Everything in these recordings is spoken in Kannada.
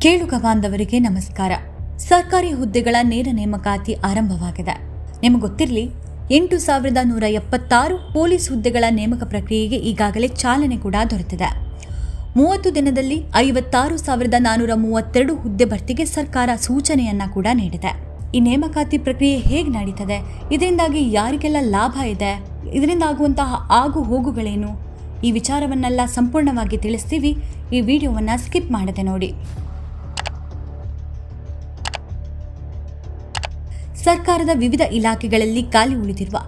ಕೇಳುಗ ಬಾಂಧವರಿಗೆ ನಮಸ್ಕಾರ. ಸರ್ಕಾರಿ ಹುದ್ದೆಗಳ ನೇರ ನೇಮಕಾತಿ ಆರಂಭವಾಗಿದೆ. ನಿಮಗೆ ಗೊತ್ತಿರಲಿ, 8,176 ಪೊಲೀಸ್ ಹುದ್ದೆಗಳ ನೇಮಕ ಪ್ರಕ್ರಿಯೆಗೆ ಈಗಾಗಲೇ ಚಾಲನೆ ಕೂಡ ದೊರೆತಿದೆ. 30 ದಿನದಲ್ಲಿ 56,432 ಹುದ್ದೆ ಭರ್ತಿಗೆ ಸರ್ಕಾರ ಸೂಚನೆಯನ್ನ ಕೂಡ ನೀಡಿದೆ. ಈ ನೇಮಕಾತಿ ಪ್ರಕ್ರಿಯೆ ಹೇಗೆ ನಡೀತದೆ, ಇದರಿಂದಾಗಿ ಯಾರಿಗೆಲ್ಲ ಲಾಭ ಇದೆ, ಇದರಿಂದ ಆಗುವಂತಹ ಆಗು ಹೋಗುಗಳೇನು, ಈ ವಿಚಾರವನ್ನೆಲ್ಲ ಸಂಪೂರ್ಣವಾಗಿ ತಿಳಿಸ್ತೀವಿ. ಈ ವಿಡಿಯೋವನ್ನು ಸ್ಕಿಪ್ ಮಾಡದೆ ನೋಡಿ. ಸರ್ಕಾರದ ವಿವಿಧ ಇಲಾಖೆಗಳಲ್ಲಿ ಖಾಲಿ ಉಳಿದಿರುವ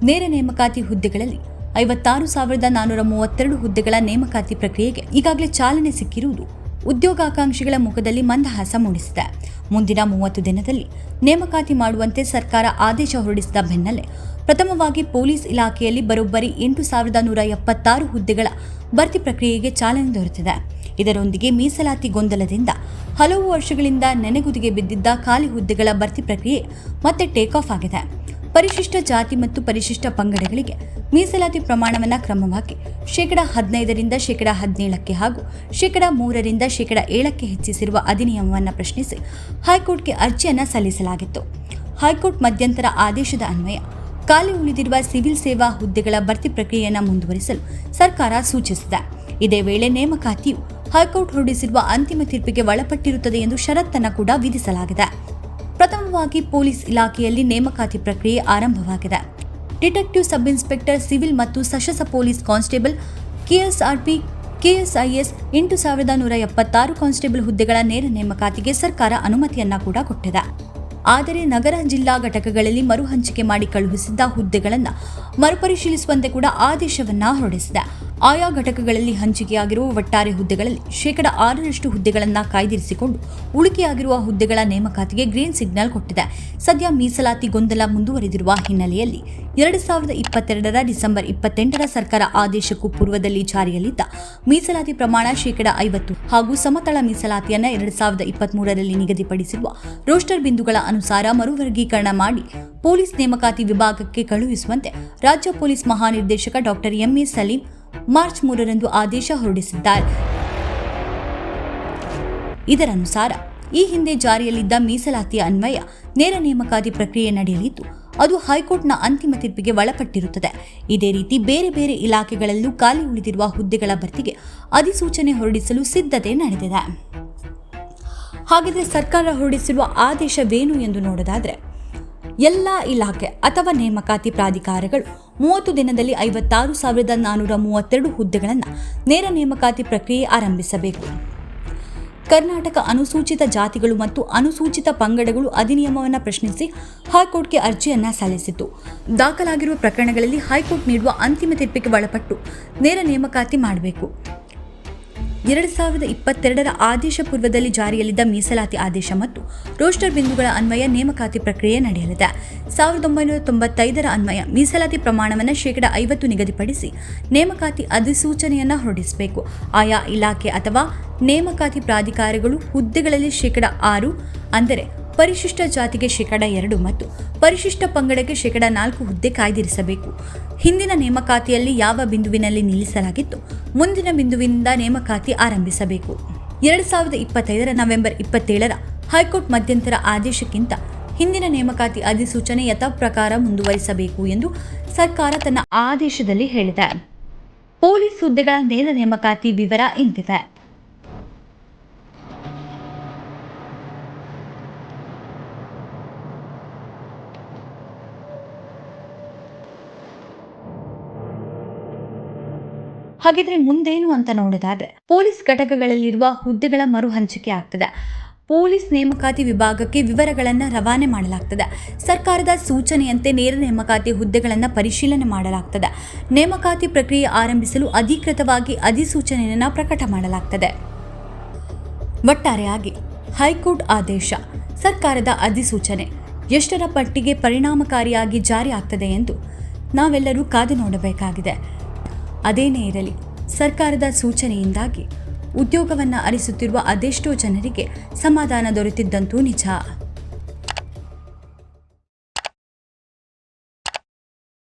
ನೇರ ನೇಮಕಾತಿ ಹುದ್ದೆಗಳಲ್ಲಿ 56,432 ಹುದ್ದೆಗಳ ನೇಮಕಾತಿ ಪ್ರಕ್ರಿಯೆಗೆ ಈಗಾಗಲೇ ಚಾಲನೆ ಸಿಕ್ಕಿರುವುದು ಉದ್ಯೋಗಾಕಾಂಕ್ಷಿಗಳ ಮುಖದಲ್ಲಿ ಮಂದಹಾಸ ಮೂಡಿಸಿದೆ. ಮುಂದಿನ 30 ದಿನದಲ್ಲಿ ನೇಮಕಾತಿ ಮಾಡುವಂತೆ ಸರ್ಕಾರ ಆದೇಶ ಹೊರಡಿಸಿದ ಬೆನ್ನಲ್ಲೇ ಪ್ರಥಮವಾಗಿ ಪೊಲೀಸ್ ಇಲಾಖೆಯಲ್ಲಿ ಬರೋಬ್ಬರಿ 8,176 ಹುದ್ದೆಗಳ ಭರ್ತಿ ಪ್ರಕ್ರಿಯೆಗೆ ಚಾಲನೆ ದೊರೆತಿದೆ. ಇದರೊಂದಿಗೆ ಮೀಸಲಾತಿ ಗೊಂದಲದಿಂದ ಹಲವು ವರ್ಷಗಳಿಂದ ನೆನೆಗುದಿಗೆ ಬಿದ್ದಿದ್ದ ಖಾಲಿ ಹುದ್ದೆಗಳ ಭರ್ತಿ ಪ್ರಕ್ರಿಯೆ ಮತ್ತೆ ಟೇಕ್ ಆಫ್ ಆಗಿದೆ. ಪರಿಶಿಷ್ಟ ಜಾತಿ ಮತ್ತು ಪರಿಶಿಷ್ಟ ಪಂಗಡಗಳಿಗೆ ಮೀಸಲಾತಿ ಪ್ರಮಾಣವನ್ನು ಕ್ರಮವಾಗಿ 15% 17% ಹಾಗೂ 3% 7% ಹೆಚ್ಚಿಸಿರುವ ಅಧಿನಿಯಮವನ್ನು ಪ್ರಶ್ನಿಸಿ ಹೈಕೋರ್ಟ್ಗೆ ಅರ್ಜಿಯನ್ನು ಸಲ್ಲಿಸಲಾಗಿತ್ತು. ಹೈಕೋರ್ಟ್ ಮಧ್ಯಂತರ ಆದೇಶದ ಅನ್ವಯ ಖಾಲಿ ಉಳಿದಿರುವ ಸಿವಿಲ್ ಸೇವಾ ಹುದ್ದೆಗಳ ಭರ್ತಿ ಪ್ರಕ್ರಿಯೆಯನ್ನು ಮುಂದುವರಿಸಲು ಸರ್ಕಾರ ಸೂಚಿಸಿದೆ. ಇದೇ ವೇಳೆ ನೇಮಕಾತಿಯು ಹೈಕೋರ್ಟ್ ಹೊರಡಿಸಿರುವ ಅಂತಿಮ ತೀರ್ಪಿಗೆ ಒಳಪಟ್ಟಿರುತ್ತದೆ ಎಂದು ಷರತ್ತನ್ನು ಕೂಡ ವಿಧಿಸಲಾಗಿದೆ. ಪ್ರಥಮವಾಗಿ ಪೊಲೀಸ್ ಇಲಾಖೆಯಲ್ಲಿ ನೇಮಕಾತಿ ಪ್ರಕ್ರಿಯೆ ಆರಂಭವಾಗಿದೆ. ಡಿಟೆಕ್ಟಿವ್ ಸಬ್ ಇನ್ಸ್ಪೆಕ್ಟರ್ ಸಿವಿಲ್ ಮತ್ತು ಸಶಸ್ತ್ರ ಪೊಲೀಸ್ ಕಾನ್ಸ್ಟೇಬಲ್ ಕೆಎಸ್ಆರ್ಪಿ ಕೆಎಸ್ಐಎಸ್ 8,176 ಕಾನ್ಸ್ಟೇಬಲ್ ಹುದ್ದೆಗಳ ನೇರ ನೇಮಕಾತಿಗೆ ಸರ್ಕಾರ ಅನುಮತಿಯನ್ನ ಕೂಡ ಕೊಟ್ಟಿದೆ. ಆದರೆ ನಗರ ಜಿಲ್ಲಾ ಘಟಕಗಳಲ್ಲಿ ಮರು ಹಂಚಿಕೆ ಮಾಡಿ ಕಳುಹಿಸಿದ್ದ ಹುದ್ದೆಗಳನ್ನು ಮರುಪರಿಶೀಲಿಸುವಂತೆ ಕೂಡ ಆದೇಶವನ್ನ ಹೊರಡಿಸಿದೆ. ಆಯಾ ಘಟಕಗಳಲ್ಲಿ ಹಂಚಿಕೆಯಾಗಿರುವ ಒಟ್ಟಾರೆ ಹುದ್ದೆಗಳಲ್ಲಿ 6% ಹುದ್ದೆಗಳನ್ನು ಕಾಯ್ದಿರಿಸಿಕೊಂಡು ಉಳಿಕೆಯಾಗಿರುವ ಹುದ್ದೆಗಳ ನೇಮಕಾತಿಗೆ ಗ್ರೀನ್ ಸಿಗ್ನಲ್ ಕೊಟ್ಟಿದೆ. ಸದ್ಯ ಮೀಸಲಾತಿ ಗೊಂದಲ ಮುಂದುವರೆದಿರುವ ಹಿನ್ನೆಲೆಯಲ್ಲಿ 2022 ಡಿಸೆಂಬರ್ 28 ಸರ್ಕಾರ ಆದೇಶಕ್ಕೂ ಪೂರ್ವದಲ್ಲಿ ಜಾರಿಯಲ್ಲಿದ್ದ ಮೀಸಲಾತಿ ಪ್ರಮಾಣ 50% ಹಾಗೂ ಸಮತಳ ಮೀಸಲಾತಿಯನ್ನು 2023ರಲ್ಲಿ ನಿಗದಿಪಡಿಸಿರುವ ರೋಸ್ಟರ್ ಬಿಂದುಗಳ ಅನುಸಾರ ಮರುವರ್ಗೀಕರಣ ಮಾಡಿ ಪೊಲೀಸ್ ನೇಮಕಾತಿ ವಿಭಾಗಕ್ಕೆ ಕಳುಹಿಸುವಂತೆ ರಾಜ್ಯ ಪೊಲೀಸ್ ಮಹಾನಿರ್ದೇಶಕ ಡಾಕ್ಟರ್ ಎಂಎ ಸಲೀಂ ಮಾರ್ಚ್ 3ರಂದು ಆದೇಶ ಹೊರಡಿಸಿದ್ದಾರೆ. ಇದರನುಸಾರ ಈ ಹಿಂದೆ ಜಾರಿಯಲ್ಲಿದ್ದ ಮೀಸಲಾತಿಯ ಅನ್ವಯ ನೇರ ನೇಮಕಾತಿ ಪ್ರಕ್ರಿಯೆ ನಡೆಯಲಿದ್ದು ಅದು ಹೈಕೋರ್ಟ್ನ ಅಂತಿಮ ತೀರ್ಪಿಗೆ ಒಳಪಟ್ಟಿರುತ್ತದೆ. ಇದೇ ರೀತಿ ಬೇರೆ ಬೇರೆ ಇಲಾಖೆಗಳಲ್ಲೂ ಖಾಲಿ ಉಳಿದಿರುವ ಹುದ್ದೆಗಳ ಭರ್ತಿಗೆ ಅಧಿಸೂಚನೆ ಹೊರಡಿಸಲು ಸಿದ್ಧತೆ ನಡೆದಿದೆ. ಹಾಗಿದ್ರೆ ಸರ್ಕಾರ ಹೊರಡಿಸಿರುವ ಆದೇಶವೇನು ಎಂದು ನೋಡೋದಾದ್ರೆ, ಎಲ್ಲ ಇಲಾಖೆ ಅಥವಾ ನೇಮಕಾತಿ ಪ್ರಾಧಿಕಾರಗಳು 30 ದಿನದಲ್ಲಿ 56,432 ಹುದ್ದೆಗಳನ್ನು ನೇರ ನೇಮಕಾತಿ ಪ್ರಕ್ರಿಯೆ ಆರಂಭಿಸಬೇಕು. ಕರ್ನಾಟಕ ಅನುಸೂಚಿತ ಜಾತಿಗಳು ಮತ್ತು ಅನುಸೂಚಿತ ಪಂಗಡಗಳು ಅಧಿನಿಯಮವನ್ನು ಪ್ರಶ್ನಿಸಿ ಹೈಕೋರ್ಟ್ಗೆ ಅರ್ಜಿಯನ್ನು ಸಲ್ಲಿಸಿತು. ದಾಖಲಾಗಿರುವ ಪ್ರಕರಣಗಳಲ್ಲಿ ಹೈಕೋರ್ಟ್ ನೀಡುವ ಅಂತಿಮ ತೀರ್ಪಿಗೆ ಒಳಪಟ್ಟು ನೇರ ನೇಮಕಾತಿ ಮಾಡಬೇಕು. 2022ರ ಆದೇಶ ಪೂರ್ವದಲ್ಲಿ ಜಾರಿಯಲ್ಲಿದ್ದ ಮೀಸಲಾತಿ ಆದೇಶ ಮತ್ತು ರೋಸ್ಟರ್ ಬಿಂದುಗಳ ಅನ್ವಯ ನೇಮಕಾತಿ ಪ್ರಕ್ರಿಯೆ ನಡೆಯಲಿದೆ. 1995ರ ಅನ್ವಯ ಮೀಸಲಾತಿ ಪ್ರಮಾಣವನ್ನು 50% ನಿಗದಿಪಡಿಸಿ ನೇಮಕಾತಿ ಅಧಿಸೂಚನೆಯನ್ನು ಹೊರಡಿಸಬೇಕು. ಆಯಾ ಇಲಾಖೆ ಅಥವಾ ನೇಮಕಾತಿ ಪ್ರಾಧಿಕಾರಗಳು ಹುದ್ದೆಗಳಲ್ಲಿ 6% ಅಂದರೆ ಪರಿಶಿಷ್ಟ ಜಾತಿಗೆ 2% ಮತ್ತು ಪರಿಶಿಷ್ಟ ಪಂಗಡಕ್ಕೆ 4% ಹುದ್ದೆ ಕಾಯ್ದಿರಿಸಬೇಕು. ಹಿಂದಿನ ನೇಮಕಾತಿಯಲ್ಲಿ ಯಾವ ಬಿಂದುವಿನಲ್ಲಿ ನಿಲ್ಲಿಸಲಾಗಿತ್ತು ಮುಂದಿನ ಬಿಂದುವಿನಿಂದ ನೇಮಕಾತಿ ಆರಂಭಿಸಬೇಕು. 2025ರ ನವೆಂಬರ್ 27ರ ಹೈಕೋರ್ಟ್ ಮಧ್ಯಂತರ ಆದೇಶಕ್ಕಿಂತ ಹಿಂದಿನ ನೇಮಕಾತಿ ಅಧಿಸೂಚನೆ ಯಥಾಪ್ರಕಾರ ಮುಂದುವರಿಸಬೇಕು ಎಂದು ಸರ್ಕಾರ ತನ್ನ ಆದೇಶದಲ್ಲಿ ಹೇಳಿದೆ. ಪೊಲೀಸ್ ಹುದ್ದೆಗಳ ನೇರ ನೇಮಕಾತಿ ವಿವರ ಇಂತಿದೆ. ಹಾಗಿದ್ರೆ ಮುಂದೇನು ಅಂತ ನೋಡೋದಾದ್ರೆ, ಪೊಲೀಸ್ ಘಟಕಗಳಲ್ಲಿರುವ ಹುದ್ದೆಗಳ ಮರು ಹಂಚಿಕೆ ಆಗ್ತದೆ. ಪೊಲೀಸ್ ನೇಮಕಾತಿ ವಿಭಾಗಕ್ಕೆ ವಿವರಗಳನ್ನು ರವಾನೆ ಮಾಡಲಾಗ್ತದೆ. ಸರ್ಕಾರದ ಸೂಚನೆಯಂತೆ ನೇರ ನೇಮಕಾತಿ ಹುದ್ದೆಗಳನ್ನು ಪರಿಶೀಲನೆ ಮಾಡಲಾಗ್ತದೆ. ನೇಮಕಾತಿ ಪ್ರಕ್ರಿಯೆ ಆರಂಭಿಸಲು ಅಧಿಕೃತವಾಗಿ ಅಧಿಸೂಚನೆಯನ್ನು ಪ್ರಕಟ ಮಾಡಲಾಗ್ತದೆ. ಒಟ್ಟಾರೆಯಾಗಿ ಹೈಕೋರ್ಟ್ ಆದೇಶ, ಸರ್ಕಾರದ ಅಧಿಸೂಚನೆ ಎಷ್ಟರ ಪಟ್ಟಿಗೆ ಪರಿಣಾಮಕಾರಿಯಾಗಿ ಜಾರಿ ಆಗ್ತದೆ ಎಂದು ನಾವೆಲ್ಲರೂ ಕಾದು ನೋಡಬೇಕಾಗಿದೆ. ಅದೇನೇ ಇರಲಿ, ಸರ್ಕಾರದ ಸೂಚನೆಯಿಂದಾಗಿ ಉದ್ಯೋಗವನ್ನು ಅರಸುತ್ತಿರುವ ಅದೆಷ್ಟೋ ಜನರಿಗೆ ಸಮಾಧಾನ ದೊರೆತಿದ್ದಂತೂ ನಿಜ.